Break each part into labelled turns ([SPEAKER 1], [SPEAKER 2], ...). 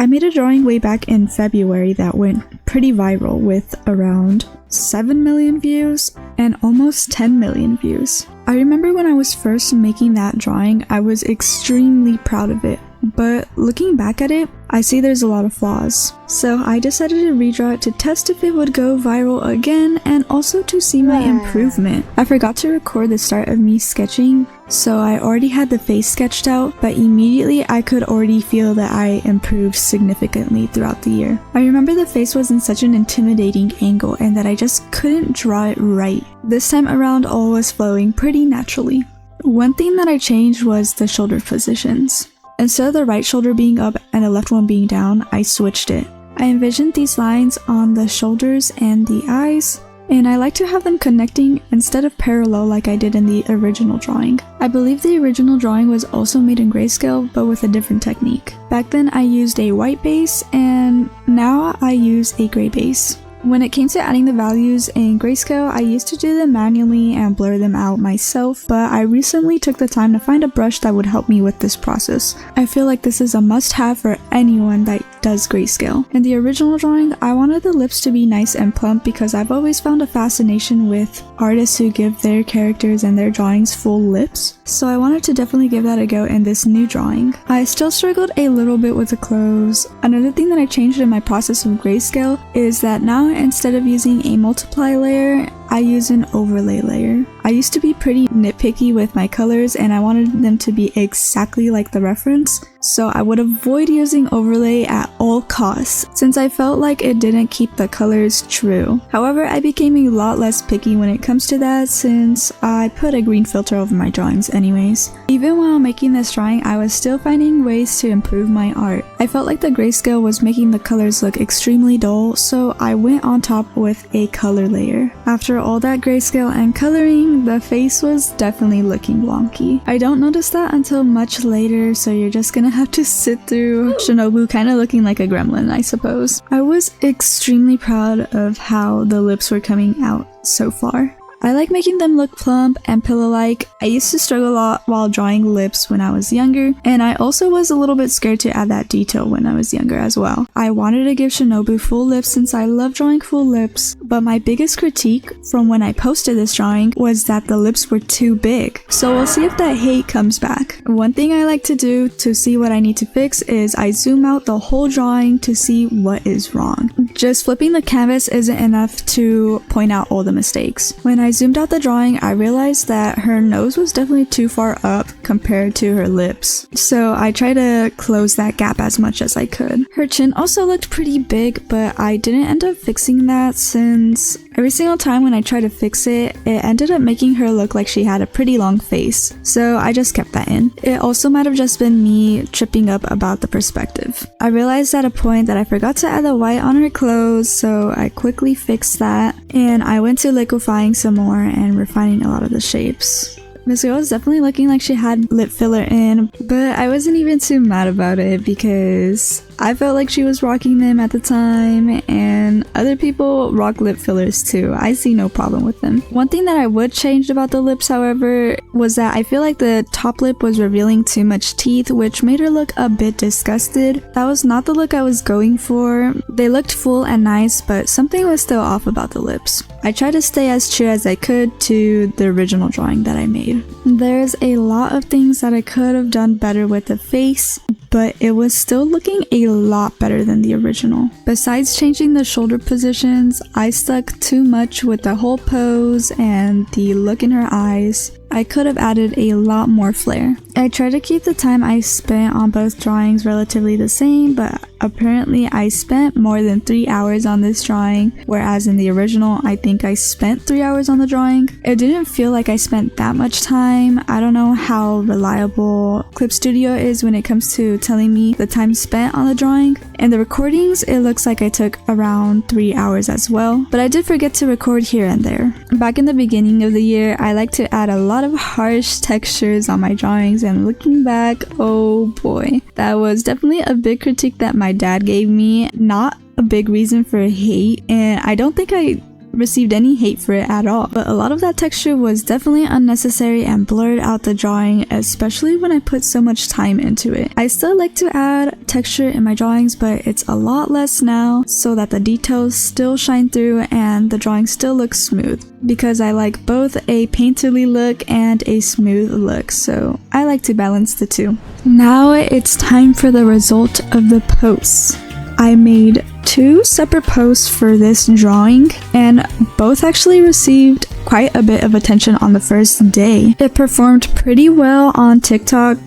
[SPEAKER 1] I made a drawing way back in February that went pretty viral with around 7 million views and almost 10 million views. I remember when I was first making that drawing, I was extremely proud of it. But looking back at it, I see there's a lot of flaws. So I decided to redraw it to test if it would go viral again and also to see my improvement. I forgot to record the start of me sketching, so I already had the face sketched out, but immediately I could already feel that I improved significantly throughout the year. I remember the face was in such an intimidating angle and that I just couldn't draw it right. This time around, all was flowing pretty naturally. One thing that I changed was the shoulder positions. Instead of the right shoulder being up and the left one being down, I switched it. I envisioned these lines on the shoulders and the eyes, and I like to have them connecting instead of parallel like I did in the original drawing. I believe the original drawing was also made in grayscale, but with a different technique. Back then I used a white base, and now I use a gray base. When it came to adding the values in grayscale, I used to do them manually and blur them out myself, but I recently took the time to find a brush that would help me with this process. I feel like this is a must-have for anyone that does grayscale. In the original drawing, I wanted the lips to be nice and plump because I've always found a fascination with artists who give their characters and their drawings full lips, so I wanted to definitely give that a go in this new drawing. I still struggled a little bit with the clothes. Another thing that I changed in my process of grayscale is that now instead of using a multiply layer, I use an overlay layer. I used to be pretty nitpicky with my colors and I wanted them to be exactly like the reference, so I would avoid using overlay at all costs since I felt like it didn't keep the colors true. However, I became a lot less picky when it comes to that since I put a green filter over my drawings anyways. Even while making this drawing, I was still finding ways to improve my art. I felt like the grayscale was making the colors look extremely dull, so I went on top with a color layer. After all that grayscale and coloring, the face was definitely looking wonky. I don't notice that until much later, so you're just gonna have to sit through Shinobu kind of looking like a gremlin, I suppose. I was extremely proud of how the lips were coming out so far. I like making them look plump and pillow-like. I used to struggle a lot while drawing lips when I was younger, and I also was a little bit scared to add that detail when I was younger as well. I wanted to give Shinobu full lips since I love drawing full lips, but my biggest critique from when I posted this drawing was that the lips were too big. So we'll see if that hate comes back. One thing I like to do to see what I need to fix is I zoom out the whole drawing to see what is wrong. Just flipping the canvas isn't enough to point out all the mistakes. When I zoomed out the drawing, I realized that her nose was definitely too far up compared to her lips, so I tried to close that gap as much as I could. Her chin also looked pretty big, but I didn't end up fixing that since every single time when I tried to fix it, it ended up making her look like she had a pretty long face, so I just kept that in. It also might have just been me tripping up about the perspective. I realized at a point that I forgot to add the white on her clothes, so I quickly fixed that, and I went to liquefying some more and refining a lot of the shapes. This girl was definitely looking like she had lip filler in, but I wasn't even too mad about it because I felt like she was rocking them at the time, and other people rock lip fillers too. I see no problem with them. One thing that I would change about the lips, however, was that I feel like the top lip was revealing too much teeth, which made her look a bit disgusted. That was not the look I was going for. They looked full and nice, but something was still off about the lips. I tried to stay as true as I could to the original drawing that I made. There's a lot of things that I could have done better with the face, but it was still looking a lot better than the original. Besides changing the shoulder positions, I stuck too much with the whole pose and the look in her eyes. I could have added a lot more flair. I tried to keep the time I spent on both drawings relatively the same, but apparently I spent more than 3 hours on this drawing, whereas in the original I think I spent 3 hours on the drawing. It didn't feel like I spent that much time. I don't know how reliable Clip Studio is when it comes to telling me the time spent on the drawing. In the recordings, it looks like I took around 3 hours as well, but I did forget to record here and there. Back in the beginning of the year, I like to add a lot of harsh textures on my drawings, and looking back, oh boy, that was definitely a big critique that my dad gave me. Not a big reason for hate, and I don't think I received any hate for it at all, but a lot of that texture was definitely unnecessary and blurred out the drawing, especially when I put so much time into it. I still like to add texture in my drawings, but it's a lot less now so that the details still shine through and the drawing still looks smooth, because I like both a painterly look and a smooth look, so I like to balance the two. Now it's time for the result of the posts. I made 2 separate posts for this drawing, and both actually received quite a bit of attention on the first day. It performed pretty well on TikTok.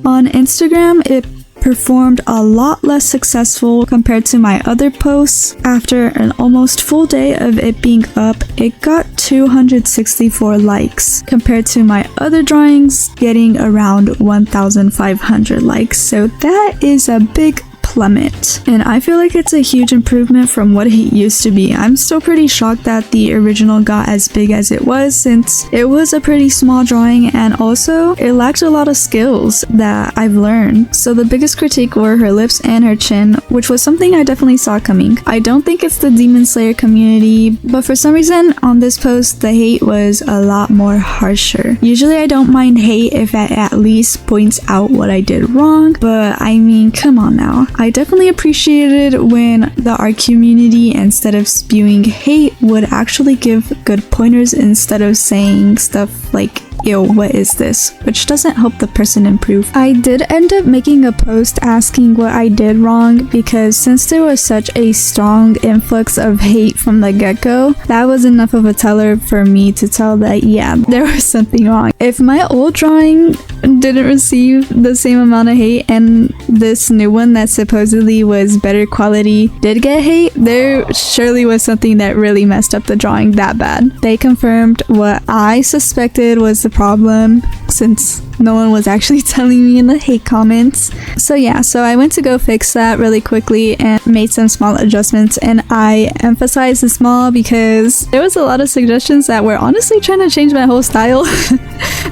[SPEAKER 1] On Instagram, it performed a lot less successful compared to my other posts. After an almost full day of it being up, it got 264 likes compared to my other drawings getting around 1,500 likes. So that is a big plummet, and I feel like it's a huge improvement from what it used to be. I'm still pretty shocked that the original got as big as it was, since it was a pretty small drawing and also it lacked a lot of skills that I've learned. So the biggest critique were her lips and her chin, which was something I definitely saw coming. I don't think it's the Demon Slayer community, but for some reason on this post the hate was a lot more harsher. Usually I don't mind hate if it at least points out what I did wrong, but I mean, come on now. I definitely appreciated when the art community, instead of spewing hate, would actually give good pointers instead of saying stuff like, "Yo, what is this?" which doesn't help the person improve. I did end up making a post asking what I did wrong, because since there was such a strong influx of hate from the get-go, that was enough of a teller for me to tell that yeah, there was something wrong. If my old drawing didn't receive the same amount of hate and this new one that supposedly was better quality did get hate, there surely was something that really messed up the drawing that bad. They confirmed what I suspected was the problem, since no one was actually telling me in the hate comments. So yeah, so I went to go fix that really quickly and made some small adjustments, and I emphasized the small because there was a lot of suggestions that were honestly trying to change my whole style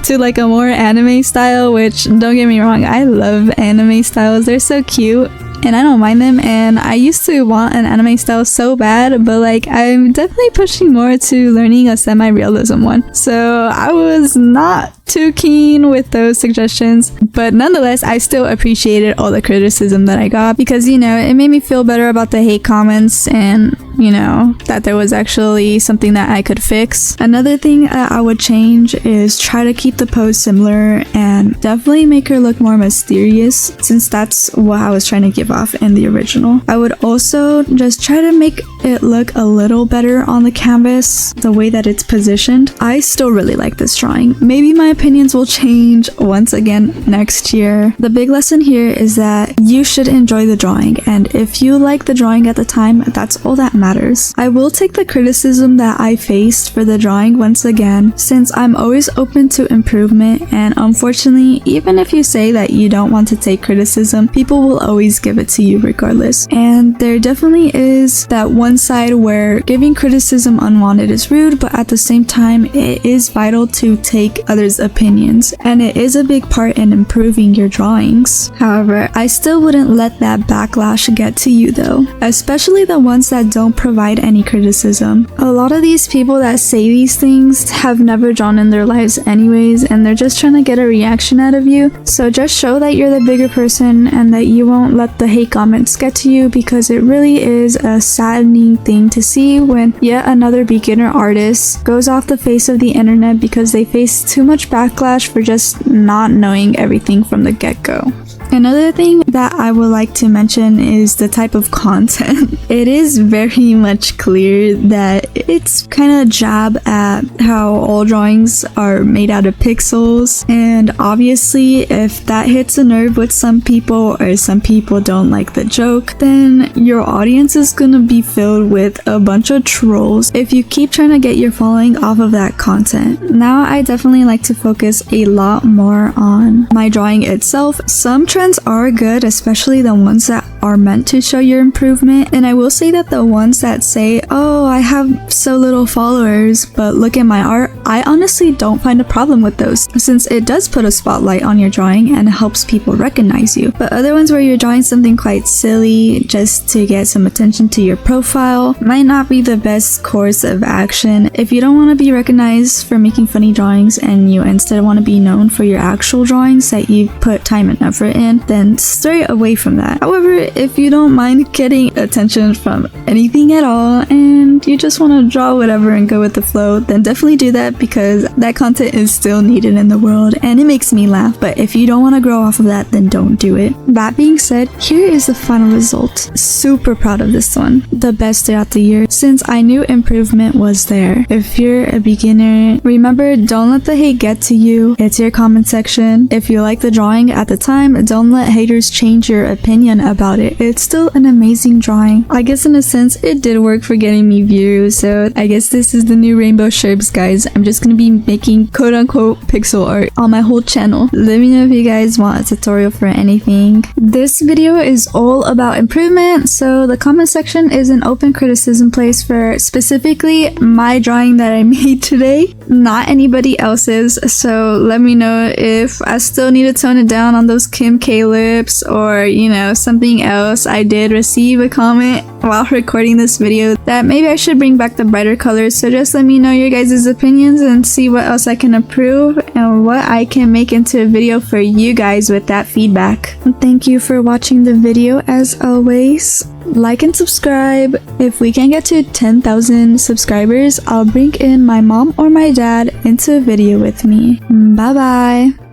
[SPEAKER 1] to like a more anime style, which don't get me wrong, I love anime styles, they're so cute and I don't mind them, and I used to want an anime style so bad, but like I'm definitely pushing more to learning a semi-realism one. So I was not too keen with those suggestions, but nonetheless I still appreciated all the criticism that I got, because you know, it made me feel better about the hate comments and you know, that there was actually something that I could fix. Another thing that I would change is try to keep the pose similar and definitely make her look more mysterious, since that's what I was trying to give off in the original. I would also just try to make it look a little better on the canvas, the way that it's positioned. I still really like this drawing. Maybe my opinions will change once again next year. The big lesson here is that you should enjoy the drawing, and if you like the drawing at the time, that's all that matters. I will take the criticism that I faced for the drawing once again, since I'm always open to improvement, and unfortunately, even if you say that you don't want to take criticism, people will always give it to you regardless. And there definitely is that one side where giving criticism unwanted is rude, but at the same time, it is vital to take others' opinions, and it is a big part in improving your drawings. However, I still wouldn't let that backlash get to you though, especially the ones that don't provide any criticism. A lot of these people that say these things have never drawn in their lives anyways, and they're just trying to get a reaction out of you. So just show that you're the bigger person and that you won't let the hate comments get to you, because it really is a saddening thing to see when yet another beginner artist goes off the face of the internet because they face too much backlash for just not knowing everything from the get-go. Another thing that I would like to mention is the type of content. It is very much clear that it's kind of a jab at how all drawings are made out of pixels, and obviously if that hits a nerve with some people, or some people don't like the joke, then your audience is gonna be filled with a bunch of trolls if you keep trying to get your following off of that content. Now I definitely like to focus a lot more on my drawing itself. Some trends are good, especially the ones that are meant to show your improvement. And I will say that the ones that say, oh, I have so little followers, but look at my art, I honestly don't find a problem with those, since it does put a spotlight on your drawing and helps people recognize you. But other ones where you're drawing something quite silly just to get some attention to your profile might not be the best course of action. If you don't want to be recognized for making funny drawings and you instead want to be known for your actual drawings that you put time and effort in, then stray away from that. However, if you don't mind getting attention from anything at all and you just want to draw whatever and go with the flow, then definitely do that, because that content is still needed in the world and it makes me laugh. But if you don't want to grow off of that, then don't do it. That being said, here is the final result. Super proud of this one. The best throughout the year, since I knew improvement was there. If you're a beginner, remember, don't let the hate get to you. It's your comment section. If you like the drawing at the time, don't let haters change your opinion about it. It's still an amazing drawing. I guess in a sense, it did work for getting me views, so I guess this is the new rainbow sherbs, guys. I'm just gonna be making quote-unquote pixel art on my whole channel. Let me know if you guys want a tutorial for anything. This video is all about improvement, so the comment section is an open criticism place for specifically my drawing that I made today, not anybody else's. So let me know if I still need to tone it down on those Kim K lips, or you know, something else. I did receive a comment while recording this video that maybe I should bring back the brighter colors, so just let me know your guys' opinions and see what else I can improve and what I can make into a video for you guys with that feedback. Thank you for watching the video. As always, like and subscribe. If we can get to 10,000 subscribers, I'll bring in my mom or my dad into a video with me. Bye bye.